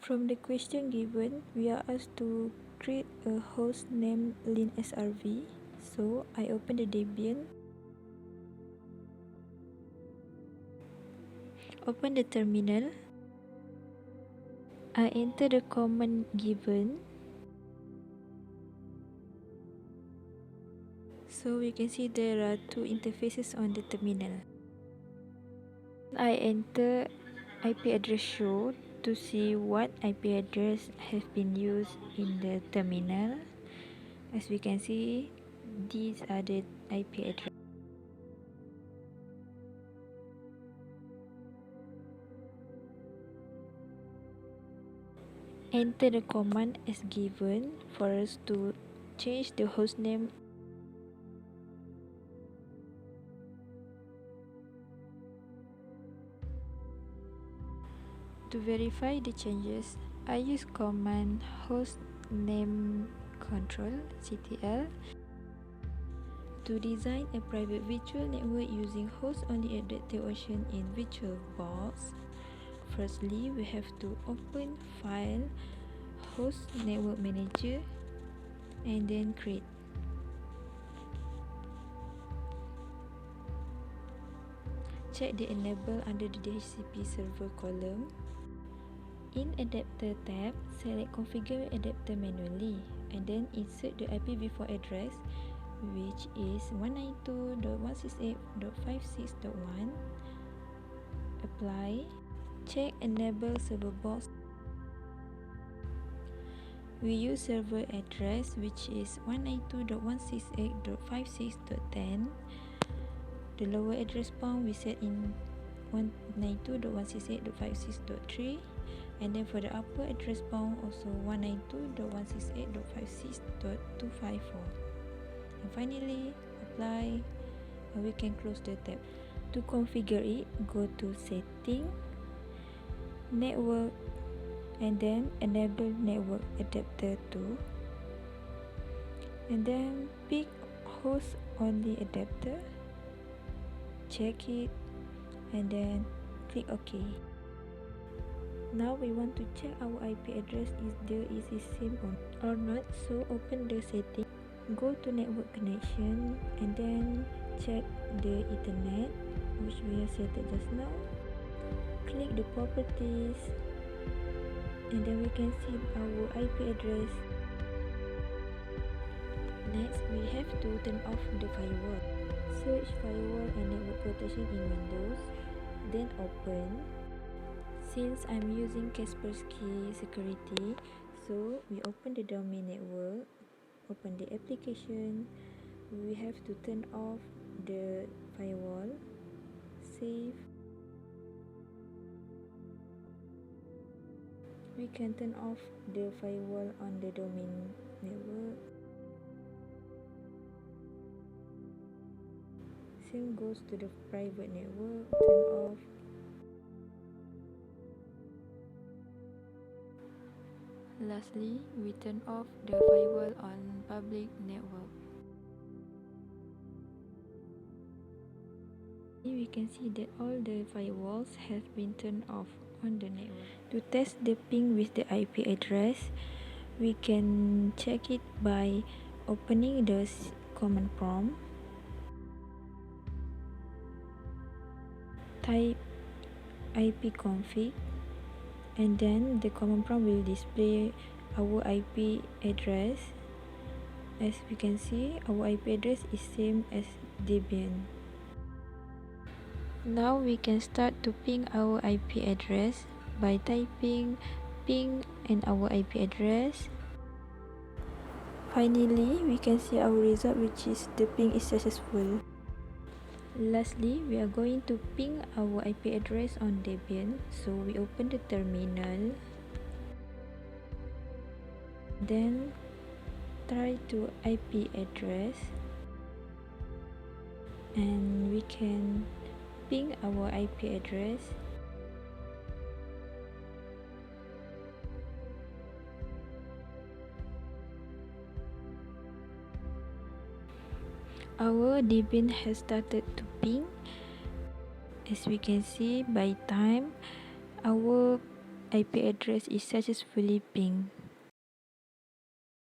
From the question given, we are asked to create a host named linsrv. So I open the Debian, open the terminal, I enter the command given. So we can see there are two interfaces on the terminal. I enter IP address show to see what IP address has been used in the terminal. As we can see, these are the IP address. Enter the command as given for us to change the hostname. To verify the changes, I use command hostname control (ctl) to design a private virtual network using host-only adaptation in VirtualBox. Firstly, we have to open File, Host Network Manager, and then create. Check the enable under the DHCP server column. In Adapter tab, select Configure Adapter manually and then insert the IPv4 address, which is 192.168.56.1. Apply. Check Enable Server Box. We use server address, which is 192.168.56.10. The lower address bound we set in 192.168.56.3, and then for the upper address bound also 192.168.56.254. And finally, apply, and we can close the tab. To configure it, go to Setting, Network, and then enable Network Adapter 2, and then pick Host Only Adapter, check it, and then click OK. Now we want to check our IP address is the same or not, so open the setting, go to network connection, and then check the Ethernet, which we have set just now. Click the properties, and then we can see our IP address. Next, we have to turn off the firewall. Search firewall and network protection in Windows, then open. Since I'm using Kaspersky Security, so we open the domain network, open the application. We have to turn off the firewall, save. We can turn off the firewall on the domain network. Same goes to the private network, turn off. Lastly, we turn off the firewall on public network. Here we can see that all the firewalls have been turned off on the network. To test the ping with the IP address, we can check it by opening the command prompt. Type ipconfig, and then the command prompt will display our IP address. As we can see, our IP address is same as Debian. Now we can start to ping our IP address by typing ping and our IP address. Finally, we can see our result, which is the ping is successful. Lastly, we are going to ping our IP address on Debian. So we open the terminal, then try to IP address, and we can ping our IP address. Our Debian has started to ping. As we can see, by time our IP address is successfully pinged.